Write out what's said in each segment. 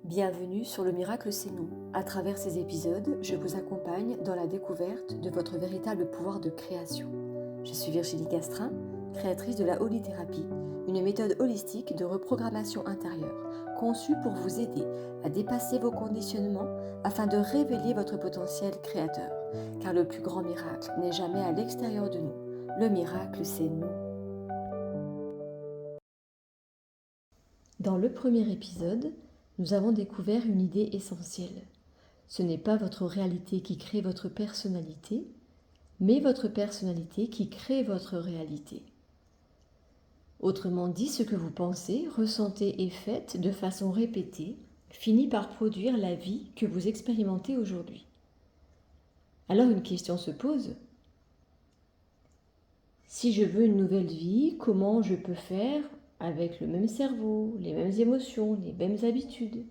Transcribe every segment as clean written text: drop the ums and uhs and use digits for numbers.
Bienvenue sur Le Miracle c'est nous. À travers ces épisodes, je vous accompagne dans la découverte de votre véritable pouvoir de création. Je suis Virginie Castrin, créatrice de la holithérapie, une méthode holistique de reprogrammation intérieure, conçue pour vous aider à dépasser vos conditionnements afin de révéler votre potentiel créateur. Car le plus grand miracle n'est jamais à l'extérieur de nous. Le miracle c'est nous. Dans le premier épisode, nous avons découvert une idée essentielle. Ce n'est pas votre réalité qui crée votre personnalité, mais votre personnalité qui crée votre réalité. Autrement dit, ce que vous pensez, ressentez et faites de façon répétée finit par produire la vie que vous expérimentez aujourd'hui. Alors une question se pose. Si je veux une nouvelle vie, comment je peux faire avec le même cerveau, les mêmes émotions, les mêmes habitudes ?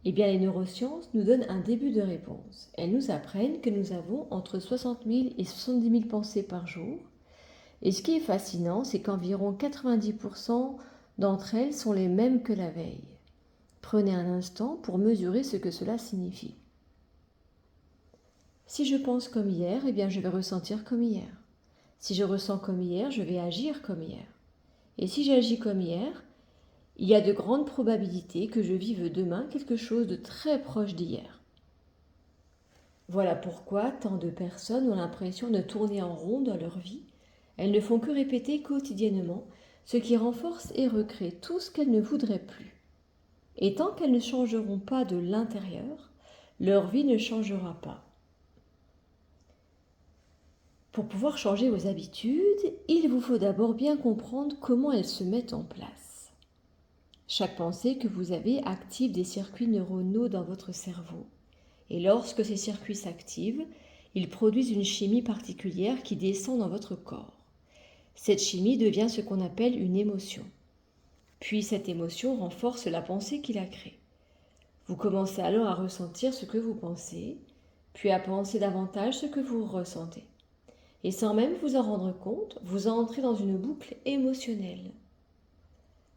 Eh bien, les neurosciences nous donnent un début de réponse. Elles nous apprennent que nous avons entre 60 000 et 70 000 pensées par jour. Et ce qui est fascinant, c'est qu'environ 90% d'entre elles sont les mêmes que la veille. Prenez un instant pour mesurer ce que cela signifie. Si je pense comme hier, eh bien je vais ressentir comme hier. Si je ressens comme hier, je vais agir comme hier. Et si j'agis comme hier, il y a de grandes probabilités que je vive demain quelque chose de très proche d'hier. Voilà pourquoi tant de personnes ont l'impression de tourner en rond dans leur vie. Elles ne font que répéter quotidiennement ce qui renforce et recrée tout ce qu'elles ne voudraient plus. Et tant qu'elles ne changeront pas de l'intérieur, leur vie ne changera pas. Pour pouvoir changer vos habitudes, il vous faut d'abord bien comprendre comment elles se mettent en place. Chaque pensée que vous avez active des circuits neuronaux dans votre cerveau. Et lorsque ces circuits s'activent, ils produisent une chimie particulière qui descend dans votre corps. Cette chimie devient ce qu'on appelle une émotion. Puis cette émotion renforce la pensée qui la crée. Vous commencez alors à ressentir ce que vous pensez, puis à penser davantage ce que vous ressentez. Et sans même vous en rendre compte, vous entrez dans une boucle émotionnelle.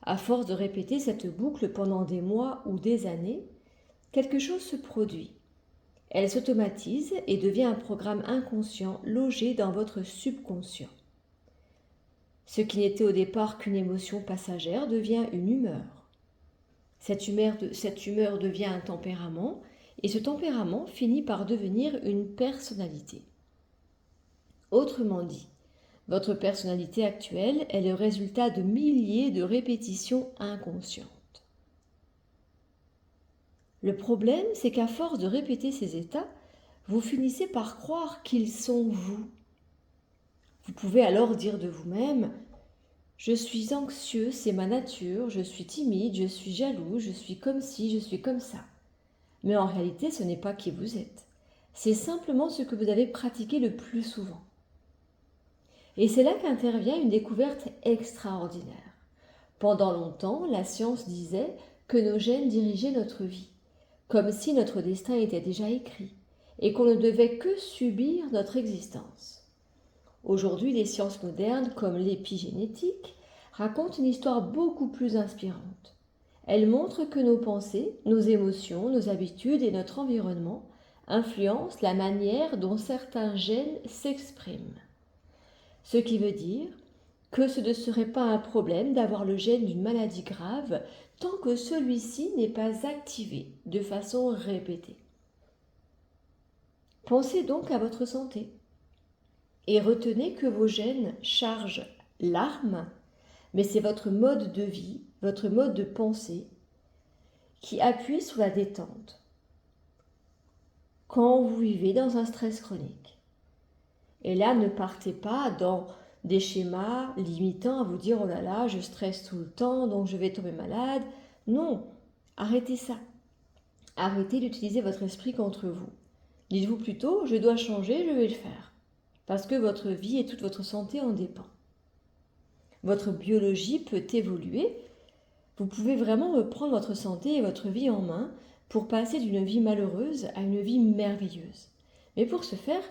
À force de répéter cette boucle pendant des mois ou des années, quelque chose se produit. Elle s'automatise et devient un programme inconscient logé dans votre subconscient. Ce qui n'était au départ qu'une émotion passagère devient une humeur. Cette humeur devient un tempérament et ce tempérament finit par devenir une personnalité. Autrement dit, votre personnalité actuelle est le résultat de milliers de répétitions inconscientes. Le problème, c'est qu'à force de répéter ces états, vous finissez par croire qu'ils sont vous. Vous pouvez alors dire de vous-même « Je suis anxieux, c'est ma nature, je suis timide, je suis jaloux, je suis comme ci, je suis comme ça. » Mais en réalité, ce n'est pas qui vous êtes. C'est simplement ce que vous avez pratiqué le plus souvent. Et c'est là qu'intervient une découverte extraordinaire. Pendant longtemps, la science disait que nos gènes dirigeaient notre vie, comme si notre destin était déjà écrit, et qu'on ne devait que subir notre existence. Aujourd'hui, les sciences modernes, comme l'épigénétique, racontent une histoire beaucoup plus inspirante. Elles montrent que nos pensées, nos émotions, nos habitudes et notre environnement influencent la manière dont certains gènes s'expriment. Ce qui veut dire que ce ne serait pas un problème d'avoir le gène d'une maladie grave tant que celui-ci n'est pas activé de façon répétée. Pensez donc à votre santé et retenez que vos gènes chargent l'arme, mais c'est votre mode de vie, votre mode de pensée qui appuie sur la détente quand vous vivez dans un stress chronique. Et là, ne partez pas dans des schémas limitants à vous dire « Oh là là, je stresse tout le temps, donc je vais tomber malade ». Non, arrêtez ça. Arrêtez d'utiliser votre esprit contre vous. Dites-vous plutôt « Je dois changer, je vais le faire ». Parce que votre vie et toute votre santé en dépend. Votre biologie peut évoluer. Vous pouvez vraiment reprendre votre santé et votre vie en main pour passer d'une vie malheureuse à une vie merveilleuse. Mais pour ce faire,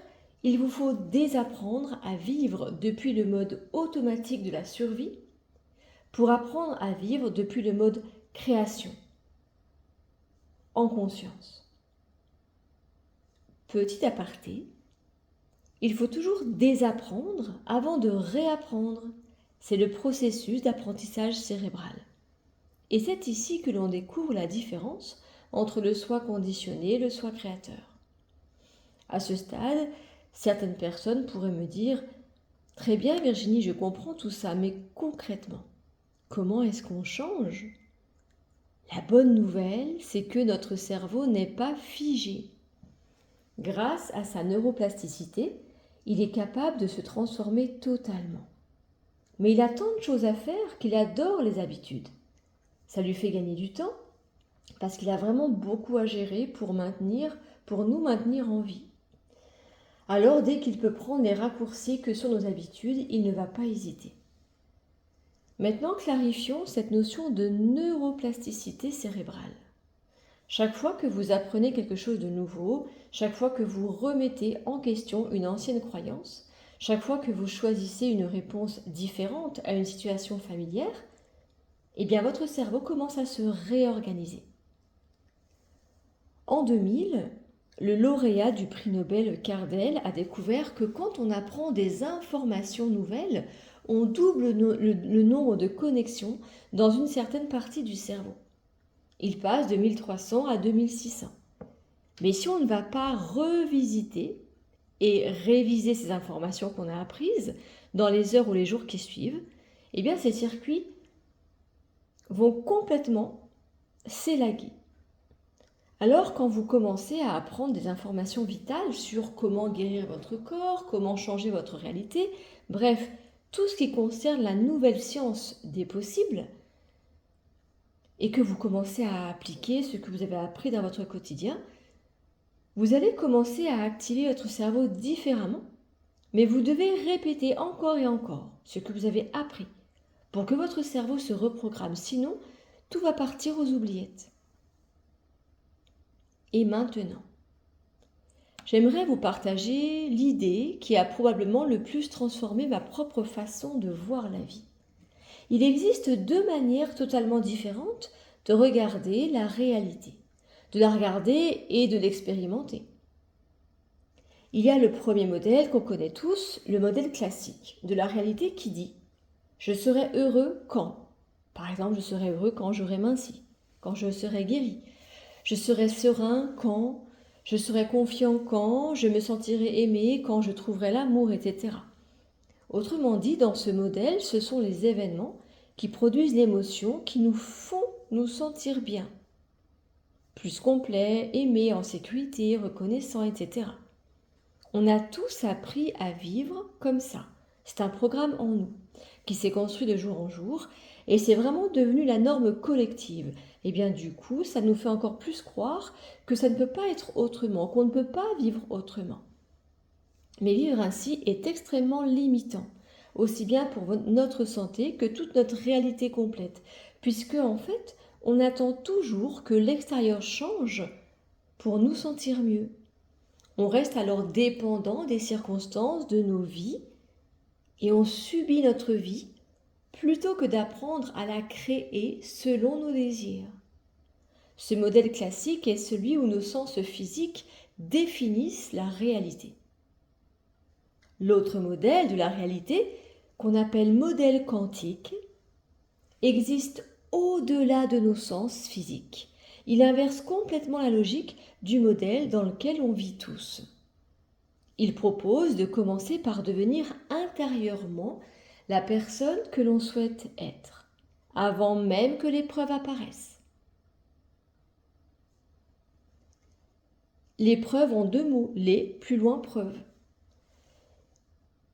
il vous faut désapprendre à vivre depuis le mode automatique de la survie pour apprendre à vivre depuis le mode création. en conscience. Petit aparté, il faut toujours désapprendre avant de réapprendre. C'est le processus d'apprentissage cérébral. Et c'est ici que l'on découvre la différence entre le soi conditionné et le soi créateur. À ce stade, certaines personnes pourraient me dire « Très bien Virginie, je comprends tout ça, mais concrètement, comment est-ce qu'on change ?» La bonne nouvelle, c'est que notre cerveau n'est pas figé. Grâce à sa neuroplasticité, il est capable de se transformer totalement. Mais il a tant de choses à faire qu'il adore les habitudes. Ça lui fait gagner du temps parce qu'il a vraiment beaucoup à gérer pour nous maintenir en vie. Alors dès qu'il peut prendre les raccourcis que sont nos habitudes, il ne va pas hésiter. Maintenant, clarifions cette notion de neuroplasticité cérébrale. Chaque fois que vous apprenez quelque chose de nouveau, chaque fois que vous remettez en question une ancienne croyance, chaque fois que vous choisissez une réponse différente à une situation familière, eh bien votre cerveau commence à se réorganiser. En 2000, le lauréat du prix Nobel Kardec a découvert que quand on apprend des informations nouvelles, on double le nombre de connexions dans une certaine partie du cerveau. Il passe de 1300 à 2600. Mais si on ne va pas revisiter et réviser ces informations qu'on a apprises dans les heures ou les jours qui suivent, eh bien ces circuits vont complètement s'élaguer. Alors quand vous commencez à apprendre des informations vitales sur comment guérir votre corps, comment changer votre réalité, bref, tout ce qui concerne la nouvelle science des possibles, et que vous commencez à appliquer ce que vous avez appris dans votre quotidien, vous allez commencer à activer votre cerveau différemment, mais vous devez répéter encore et encore ce que vous avez appris pour que votre cerveau se reprogramme, sinon tout va partir aux oubliettes. Et maintenant, j'aimerais vous partager l'idée qui a probablement le plus transformé ma propre façon de voir la vie. Il existe deux manières totalement différentes de regarder la réalité, de la regarder et de l'expérimenter. Il y a le premier modèle qu'on connaît tous, le modèle classique de la réalité qui dit « Je serai heureux quand ?» Par exemple, je serai heureux quand j'aurai minci, quand je serai guéri. Je serai serein quand, je serai confiant quand, je me sentirai aimé quand je trouverai l'amour, etc. Autrement dit, dans ce modèle, ce sont les événements qui produisent l'émotion qui nous font nous sentir bien, plus complet, aimé, en sécurité, reconnaissant, etc. On a tous appris à vivre comme ça. C'est un programme en nous qui s'est construit de jour en jour et c'est vraiment devenu la norme collective. Et bien du coup, ça nous fait encore plus croire que ça ne peut pas être autrement, qu'on ne peut pas vivre autrement. Mais vivre ainsi est extrêmement limitant, aussi bien pour notre santé que toute notre réalité complète, puisque en fait, on attend toujours que l'extérieur change pour nous sentir mieux. On reste alors dépendant des circonstances de nos vies et on subit notre vie plutôt que d'apprendre à la créer selon nos désirs. Ce modèle classique est celui où nos sens physiques définissent la réalité. L'autre modèle de la réalité, qu'on appelle modèle quantique, existe au-delà de nos sens physiques. Il inverse complètement la logique du modèle dans lequel on vit tous. Il propose de commencer par devenir intérieurement la personne que l'on souhaite être, avant même que les preuves apparaissent. Les preuves ont deux mots, les plus loin preuves.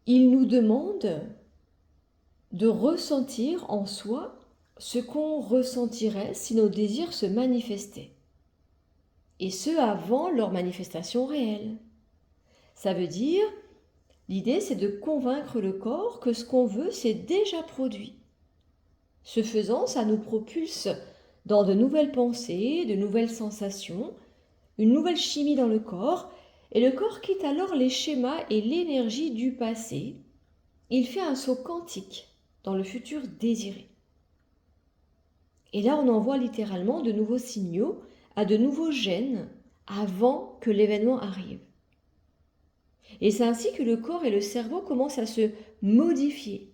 Il nous demande de ressentir en soi ce qu'on ressentirait si nos désirs se manifestaient. Et ce, avant leur manifestation réelle. Ça veut dire, l'idée c'est de convaincre le corps que ce qu'on veut c'est déjà produit. Ce faisant, ça nous propulse dans de nouvelles pensées, de nouvelles sensations, une nouvelle chimie dans le corps, et le corps quitte alors les schémas et l'énergie du passé. Il fait un saut quantique dans le futur désiré. Et là, on envoie littéralement de nouveaux signaux à de nouveaux gènes avant que l'événement arrive. Et c'est ainsi que le corps et le cerveau commencent à se modifier,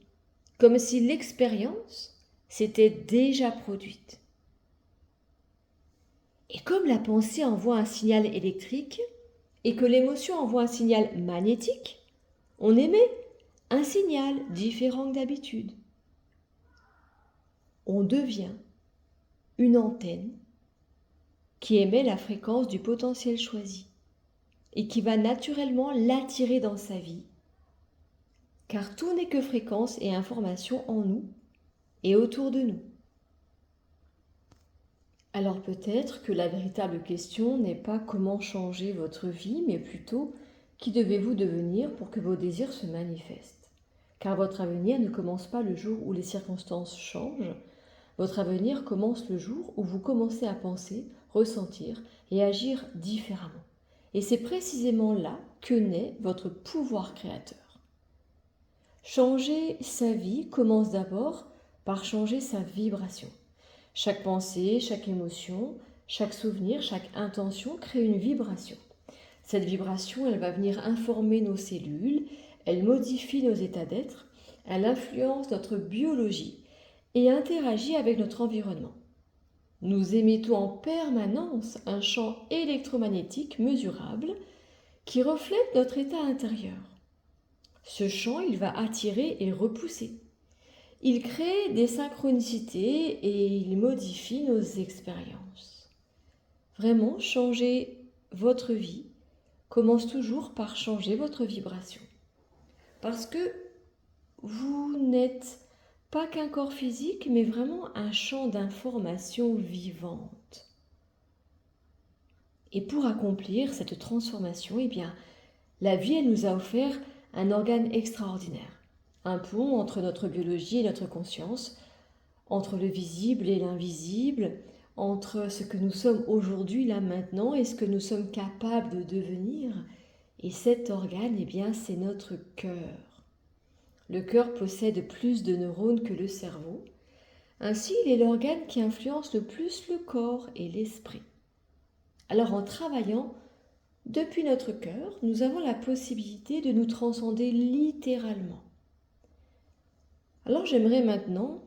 comme si l'expérience s'était déjà produite. Et comme la pensée envoie un signal électrique et que l'émotion envoie un signal magnétique, on émet un signal différent que d'habitude. On devient une antenne qui émet la fréquence du potentiel choisi et qui va naturellement l'attirer dans sa vie, car tout n'est que fréquence et information en nous et autour de nous. Alors peut-être que la véritable question n'est pas comment changer votre vie, mais plutôt qui devez-vous devenir pour que vos désirs se manifestent. Car votre avenir ne commence pas le jour où les circonstances changent, votre avenir commence le jour où vous commencez à penser, ressentir et agir différemment. Et c'est précisément là que naît votre pouvoir créateur. Changer sa vie commence d'abord par changer sa vibration. Chaque pensée, chaque émotion, chaque souvenir, chaque intention crée une vibration. Cette vibration, elle va venir informer nos cellules, elle modifie nos états d'être, elle influence notre biologie et interagit avec notre environnement. Nous émettons en permanence un champ électromagnétique mesurable qui reflète notre état intérieur. Ce champ, il va attirer et repousser. Il crée des synchronicités et il modifie nos expériences. Vraiment, changer votre vie commence toujours par changer votre vibration. Parce que vous n'êtes pas qu'un corps physique, mais vraiment un champ d'information vivante. Et pour accomplir cette transformation, eh bien, la vie, elle nous a offert un organe extraordinaire. Un pont entre notre biologie et notre conscience, entre le visible et l'invisible, entre ce que nous sommes aujourd'hui, là, maintenant, et ce que nous sommes capables de devenir. Et cet organe, eh bien, c'est notre cœur. Le cœur possède plus de neurones que le cerveau. Ainsi, il est l'organe qui influence le plus le corps et l'esprit. Alors, en travaillant depuis notre cœur, nous avons la possibilité de nous transcender littéralement. Alors, j'aimerais maintenant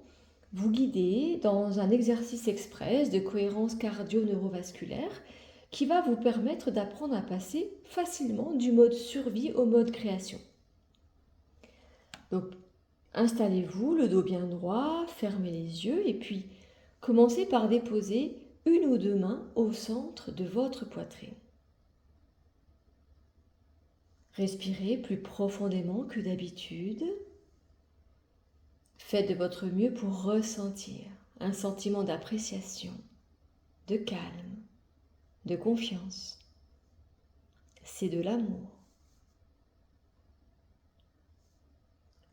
vous guider dans un exercice express de cohérence cardio-neurovasculaire qui va vous permettre d'apprendre à passer facilement du mode survie au mode création. Donc, installez-vous, le dos bien droit, fermez les yeux et puis commencez par déposer une ou deux mains au centre de votre poitrine. Respirez plus profondément que d'habitude. Faites de votre mieux pour ressentir un sentiment d'appréciation, de calme, de confiance. C'est de l'amour.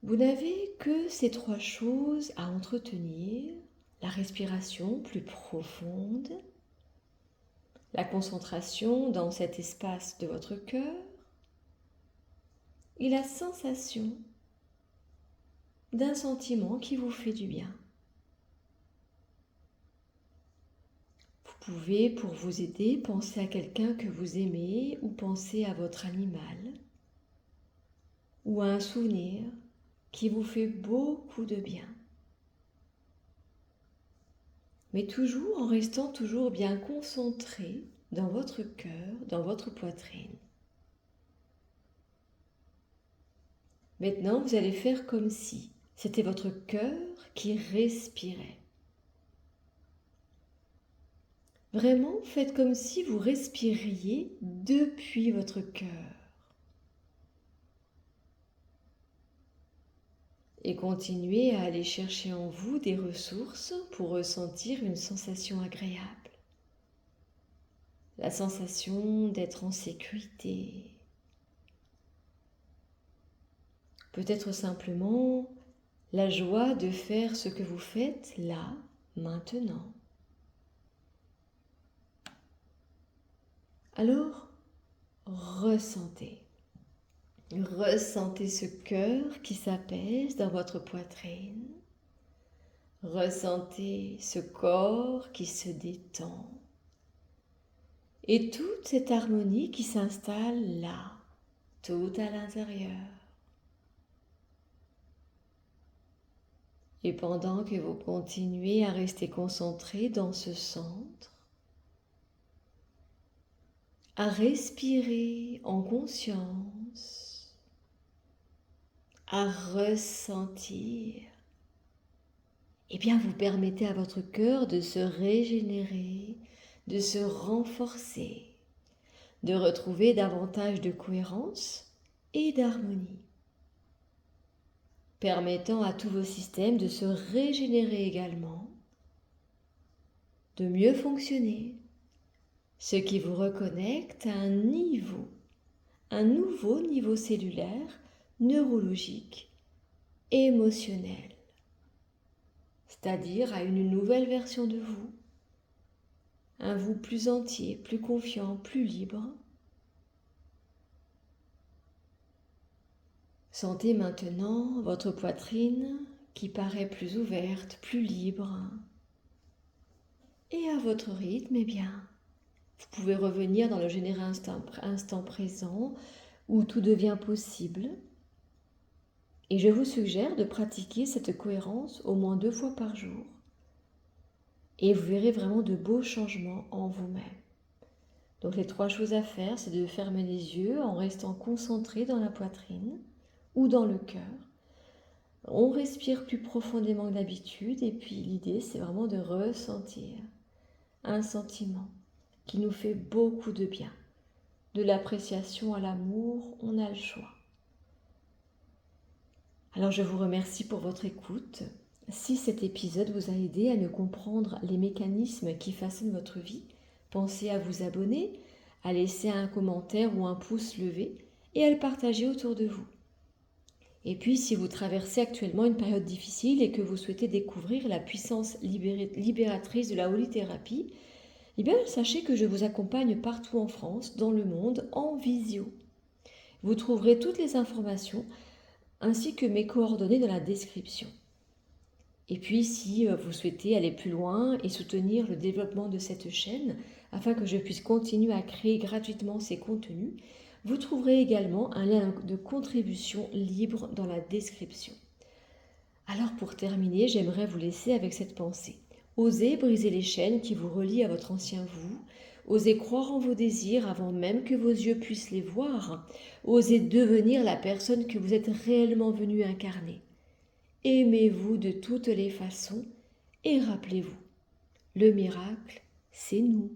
Vous n'avez que ces trois choses à entretenir: la respiration plus profonde, la concentration dans cet espace de votre cœur et la sensation d'un sentiment qui vous fait du bien. Vous pouvez, pour vous aider, penser à quelqu'un que vous aimez ou penser à votre animal ou à un souvenir qui vous fait beaucoup de bien. Mais toujours en restant toujours bien concentré dans votre cœur, dans votre poitrine. Maintenant, vous allez faire comme si c'était votre cœur qui respirait. Vraiment, faites comme si vous respiriez depuis votre cœur. Et continuez à aller chercher en vous des ressources pour ressentir une sensation agréable. La sensation d'être en sécurité. Peut-être simplement la joie de faire ce que vous faites là, maintenant. Alors, ressentez. Ressentez ce cœur qui s'apaise dans votre poitrine. Ressentez ce corps qui se détend. Et toute cette harmonie qui s'installe là, tout à l'intérieur. Et pendant que vous continuez à rester concentré dans ce centre, à respirer en conscience, à ressentir, eh bien vous permettez à votre cœur de se régénérer, de se renforcer, de retrouver davantage de cohérence et d'harmonie, permettant à tous vos systèmes de se régénérer également, de mieux fonctionner, ce qui vous reconnecte à un nouveau niveau cellulaire, neurologique, émotionnel, c'est-à-dire à une nouvelle version de vous, un vous plus entier, plus confiant, plus libre. Sentez maintenant votre poitrine qui paraît plus ouverte, plus libre. Et à votre rythme, eh bien, vous pouvez revenir dans le généreux instant présent où tout devient possible. Et je vous suggère de pratiquer cette cohérence au moins 2 fois par jour. Et vous verrez vraiment de beaux changements en vous-même. Donc les 3 choses à faire, c'est de fermer les yeux en restant concentré dans la poitrine ou dans le cœur. On respire plus profondément que d'habitude et puis l'idée, c'est vraiment de ressentir un sentiment qui nous fait beaucoup de bien. De l'appréciation à l'amour, on a le choix. Alors je vous remercie pour votre écoute. Si cet épisode vous a aidé à mieux comprendre les mécanismes qui façonnent votre vie, pensez à vous abonner, à laisser un commentaire ou un pouce levé et à le partager autour de vous. Et puis si vous traversez actuellement une période difficile et que vous souhaitez découvrir la puissance libératrice de la holothérapie, eh bien sachez que je vous accompagne partout en France, dans le monde, en visio. Vous trouverez toutes les informations ainsi que mes coordonnées dans la description. Et puis si vous souhaitez aller plus loin et soutenir le développement de cette chaîne afin que je puisse continuer à créer gratuitement ces contenus, vous trouverez également un lien de contribution libre dans la description. Alors pour terminer, j'aimerais vous laisser avec cette pensée. Osez briser les chaînes qui vous relient à votre ancien vous. Osez croire en vos désirs avant même que vos yeux puissent les voir. Osez devenir la personne que vous êtes réellement venu incarner. Aimez-vous de toutes les façons et rappelez-vous, le miracle, c'est nous.